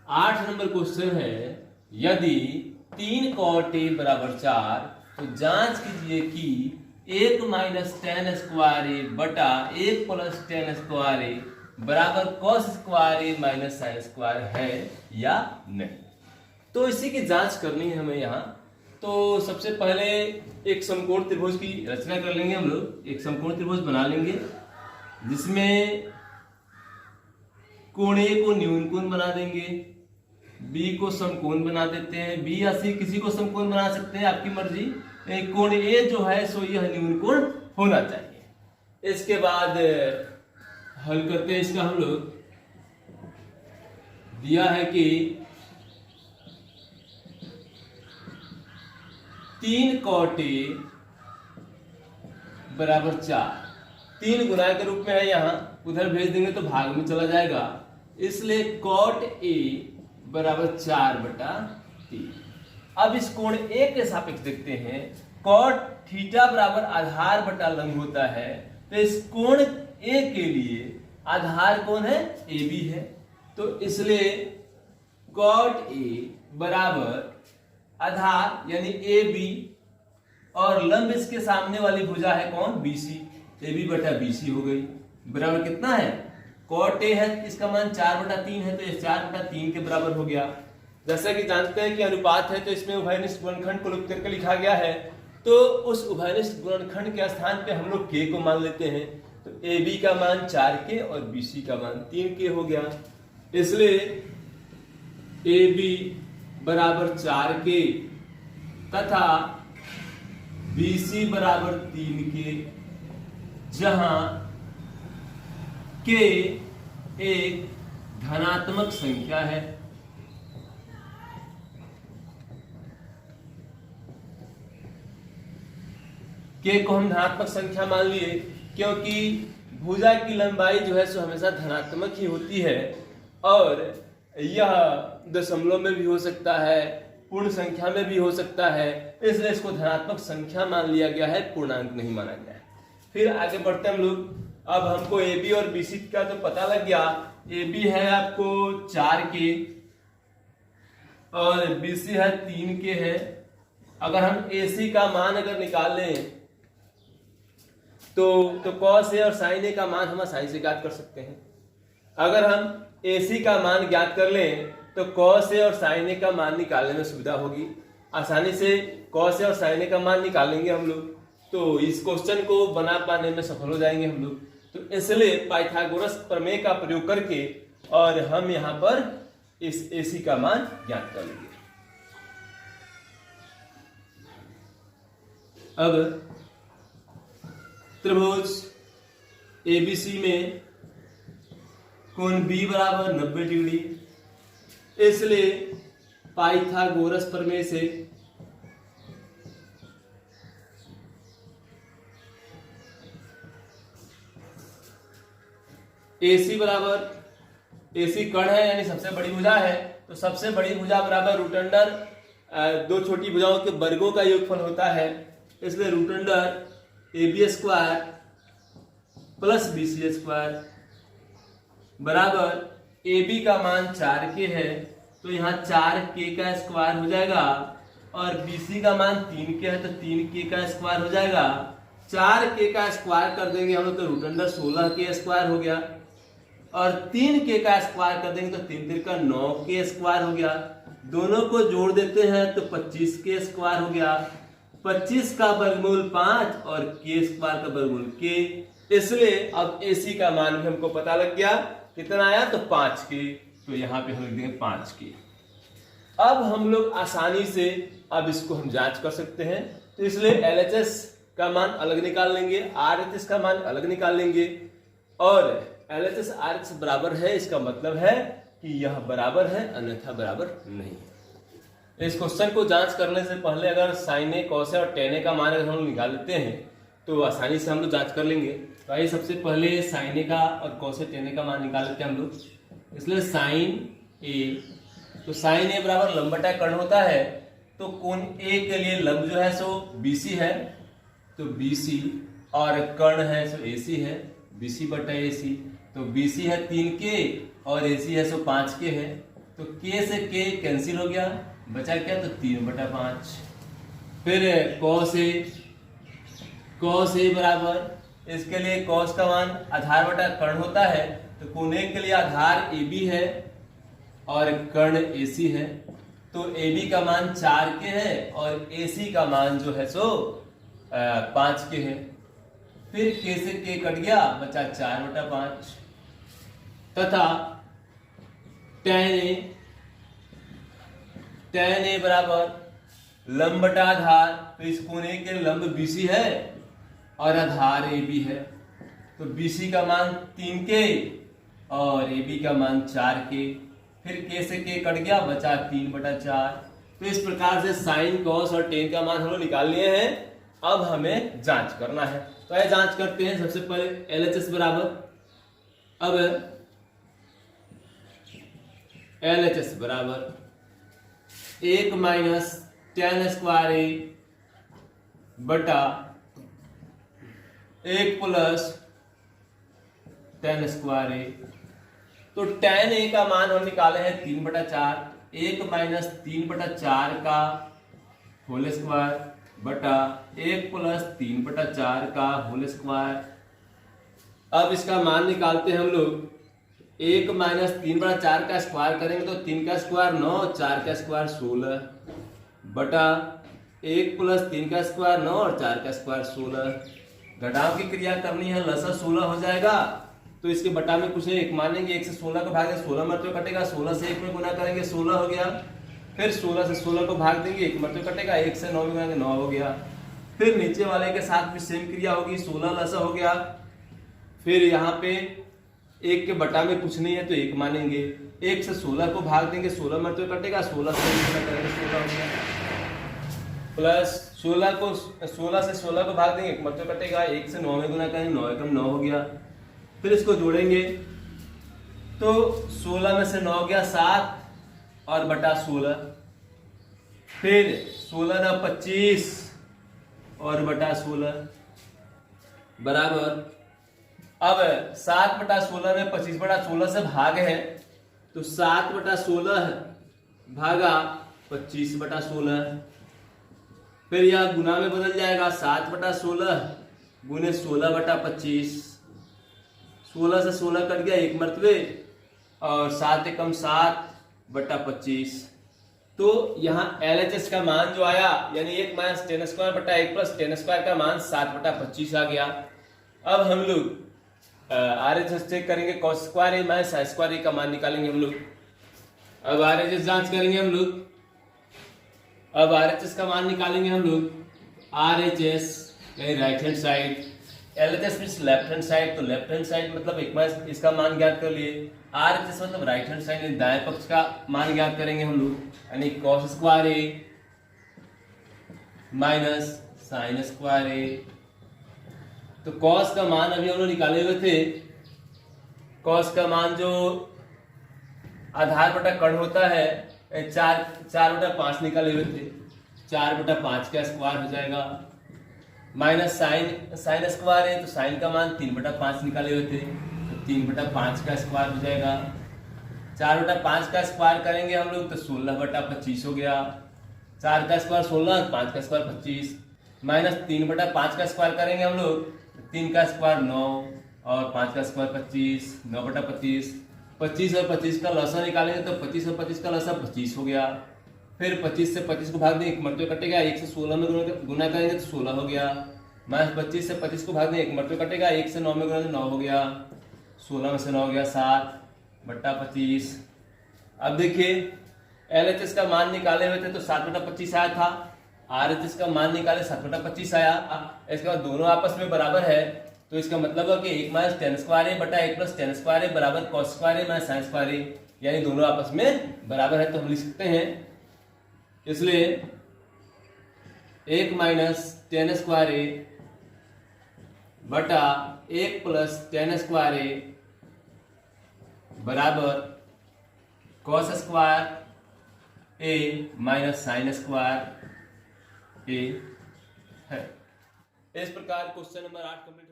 8 number question है, यदि 3 cot a बराबर 4 तो जांच कीजिए कि 1 माइनस टेन स्क्वायर ए बटा 1 प्लस टेन स्क्वायर ए बराबर कॉस स्क्वायर ए माइनस साइन स्क्वायर है या नहीं। तो इसी की जांच करनी है हमें यहाँ। तो सबसे पहले एक समकोण त्रिभुज की रचना कर लेंगे हम लोग। एक समकोण त्रिभुज बना लेंगे जिसमें कोण ए को न्यून कोण बना देंगे, बी को समकोण बना देते हैं, बी या सी किसी को समकोण बना सकते हैं, आपकी मर्जी। कोण ए जो है सो यह न्यून कोण होना चाहिए। इसके बाद हल करते हैं इसका हम लोग। दिया है कि 3 cot a बराबर 4, 3 गुना के रूप में है यहाँ, उधर भेज देंगे तो भाग में चला जाएगा, इसलिए cot a बराबर 4 बटा 3। अब इस कोण ए के सापेक्ष देखते हैं। cot थीटा बराबर आधार बटा लंब होता है, तो इस कोण ए के लिए आधार कौन है, ए बी है। तो इसलिए cot a बराबर आधार यानी ए बी और लंब इसके सामने वाली भुजा है कौन, बी सी, ए बी बटा बी सी हो गई। बराबर कितना है, cot a है इसका मान 4 बटा 3 है, तो ये 4 बटा 3 के बराबर हो गया। जैसा कि जानते हैं कि अनुपात है तो इसमें उभयनिष्ठ गुणनखंड को लिख करके लिखा गया है, तो उस उभयनिष्ठ गुणनखंड के स्थान पे हम लोग k को मान लेते हैं। तो ए बी का मान 4k और बी सी का मान 3k हो गया। इसलिए ए बी बराबर 4k तथा बी सी बराबर 3k, जहां k एक धनात्मक संख्या है। k को हम धनात्मक संख्या मान लिए क्योंकि भुजा की लंबाई जो है सो हमेशा धनात्मक ही होती है, और यह दशमलव में भी हो सकता है, पूर्ण संख्या में भी हो सकता है, इसलिए इसको धनात्मक संख्या मान लिया गया है, पूर्णांक नहीं माना गया है। फिर आगे बढ़ते हम लोग। अब हमको ए बी और बी सी का तो पता लग गया। ए बी है आपको 4k और बी सी है 3k है। अगर हम ए सी का मान अगर निकाल लें तो कॉस ए और साइन ए का मान हम आसानी से ज्ञात कर सकते हैं। अगर हम ए सी का मान ज्ञात कर लें तो कॉस ए और साइन ए का मान निकालने में सुविधा होगी। आसानी से कॉस ए और साइन ए का मान निकालेंगे हम लोग, तो इस क्वेश्चन को बना पाने में सफल हो जाएंगे हम लोग। तो इसलिए पाइथागोरस प्रमेय का प्रयोग करके और हम यहाँ पर इस ए सी का मान ज्ञात कर लेंगे। अब त्रिभुज एबीसी में कोण बी बराबर 90 डिग्री, इसलिए पाइथागोरस प्रमेय से AC बराबर, AC कर्ण है यानी सबसे बड़ी भुजा है, तो सबसे बड़ी भुजा बराबर रूट अंडर दो छोटी भुजाओं के वर्गों का योगफल होता है, इसलिए root under AB square plus BC square बराबर AB का मान 4K है, तो यहाँ 4K का स्क्वायर हो जाएगा, और BC का मान 3K है तो 3K का स्क्वायर हो जाएगा। 4K का स्क्वायर कर देंगे हम लोग तो रूट अंडर 16K स्क्वायर हो गया, और 3K का स्क्वायर कर देंगे तो 3 3 का 9K स्क्वायर हो गया। दोनों को जोड़ देते हैं तो 25K स्क्वायर हो गया। 25 का वर्गमूल 5 और K स्क्वायर का वर्गमूल K, इसलिए अब AC का मान भी हमको पता लग गया, कितना आया तो 5K, तो यहाँ पे हम लिख देंगे 5K। अब हम लोग आसानी से अब इसको हम जांच कर सकते हैं, तो इसलिए LHS का मान अलग निकाल लेंगे, RHS का मान अलग निकाल लेंगे, और LHS RHS बराबर है इसका मतलब है कि यह बराबर है अन्यथा बराबर नहीं है। इस क्वेश्चन को जांच करने से पहले अगर साइन ए, कॉस ए और टेन ए का मान अगर हम निकाल लेते हैं तो आसानी से हम लोग जांच कर लेंगे। तो आइए सबसे पहले साइन ए का और कॉस ए टेन ए का मान निकाल लेते हैं हम लोग। इसलिए साइन ए, तो साइन ए बराबर लंब बटा कर्ण होता है, तो कोण ए के लिए लंब जो है सो BC है, तो BC, और कर्ण है सो AC है, BC बटा AC, तो BC है 3K और AC है सो 5K है। तो k से k कैंसिल हो गया, बचा क्या, तो 3/5। फिर cos a बराबर, इसके लिए cos का मान आधार बटा कर्ण होता है, तो कोने के लिए आधार AB है और कर्ण AC है, तो AB का मान 4k है और AC का मान जो है सो 5k है। फिर k से k कट गया, बचा 4/5 तथा tan a बराबर लंब बटा आधार, तो इस कोने के लंब BC है और आधार AB है, तो BC का मान 3k और AB का मान 4k। फिर k से k कट गया, बचा 3/4। तो इस प्रकार से साइन, कॉस और टेन का मान हम लोग निकाल लिए हैं। अब हमें जांच करना है, तो यह जांच करते हैं। सबसे पहले LHS बराबर, अब LHS बराबर 1 माइनस tan स्क्वायर a बटा 1 प्लस tan स्क्वायर a। तो tan a का मान हम निकाले हैं 3/4, 1 माइनस 3/4 का होल स्क्वायर बटा 1 प्लस 3/4 का होल स्क्वायर। अब इसका मान निकालते हैं हम लोग। 1 माइनस 3/4 का स्क्वायर करेंगे तो 3 का स्क्वायर 9, 4 का स्क्वायर 16 बटा 1 प्लस 3 का स्क्वायर 9 और 4 का स्क्वायर 16। घटाव की क्रिया करनी है, लसा 16 हो जाएगा, तो इसके बटा में कुछ 1 मानेंगे, 1 से 16 को भाग देंगे, 16 मरते कटेगा, 16 से 1 में गुना करेंगे 16 हो गया। फिर 16 से 16 को भाग देंगे, 1 मरते कटेगा, 1 से 9 में गुना 9 हो गया। फिर नीचे वाले के साथ भी सेम क्रिया होगी, 16 लसा हो गया। फिर यहाँ पे 1 के बटा में कुछ नहीं है तो 1 मानेंगे, 1 से 16 को भाग देंगे, 16 मरते कटेगा, 16 से 1 गुना करेंगे 16 हो गया। प्लस 16 से 16 को भाग देंगे, 1 मरते कटेगा, 1 से 9 में गुना करेंगे, 9 एकम 9 हो गया। फिर इसको जोड़ेंगे तो 16 में से 9 गया 7 और बटा 16, फिर 16 ना 25 और बटा 16 बराबर। अब 7/16 में 25/16 से भाग है, तो 7/16 भागा 25/16। फिर यह गुना में बदल जाएगा, 7/16 गुने 16/25। 16 से 16 कट गया, 1 मरतबे और 7 एकम 7/25। तो यहाँ LHS का मान जो आया, यानी 1 माइनस tan स्क्वायर बटा 1 प्लस tan स्क्वायर का मान 7/25 आ गया। अब हम लोग RHS चेक करेंगे, cos square a minus sin square a का मान निकालेंगे हम लोग। अब RHS जांच करेंगे हम लोग। अब RHS का मान निकालेंगे हम लोग। RHS right hand side, LHS means left hand side, तो लेफ्ट हैंड साइड मतलब 1 माइनस इसका मान ज्ञात कर लिए। RHS मतलब राइट हैंड साइड, यानी दाएं पक्ष का मान ज्ञात करेंगे हम लोग, यानी cos square a minus sin square a। तो cos का मान अभी हम लोग निकाले हुए थे, cos का मान जो आधार बटा कर्ण होता है 4/5 निकाले हुए थे, 4/5 का स्क्वायर हो जाएगा, माइनस साइन स्क्वायर है तो साइन का मान 3/5 निकाले हुए थे, तो 3/5 का स्क्वायर हो जाएगा। 4/5 का स्क्वायर करेंगे हम लोग तो 16/25 हो गया। 4 का स्क्वायर 16, 5 का स्क्वायर 25, माइनस 3/5 का स्क्वायर करेंगे हम लोग, 3 का स्क्वायर 9 और 5 का स्क्वायर 25, 9/25। 25 और 25 का लसा निकालेंगे तो 25 और 25 का लसा 25 हो गया। फिर 25 से 25 को भाग दें, 1 मरते कटेगा, 1 से 16 में गुना करेंगे तो 16 हो गया। माइनस 25 से 25 को भाग दें, 1 मरते कटेगा, 1 से 9 में गुना 9 हो गया। 16 में से 9 हो गया 7/25। अब देखिए LHS का मान निकाले हुए थे तो 7/25 आया था, RHS का मान निकाले 7/25 आया। इसके बाद दोनों आपस में बराबर है, तो इसका मतलब है कि 1 माइनस tan स्क्वायर a बटा 1 प्लस tan स्क्वायर a बराबर cos square a minus sin square a, यानी दोनों आपस में बराबर है, तो हम लिख सकते हैं। इसलिए 1 माइनस tan स्क्वायर a बटा 1 प्लस tan स्क्वायर a बराबर cos square a minus sin square a है। इस प्रकार क्वेश्चन नंबर 8 कंप्लीट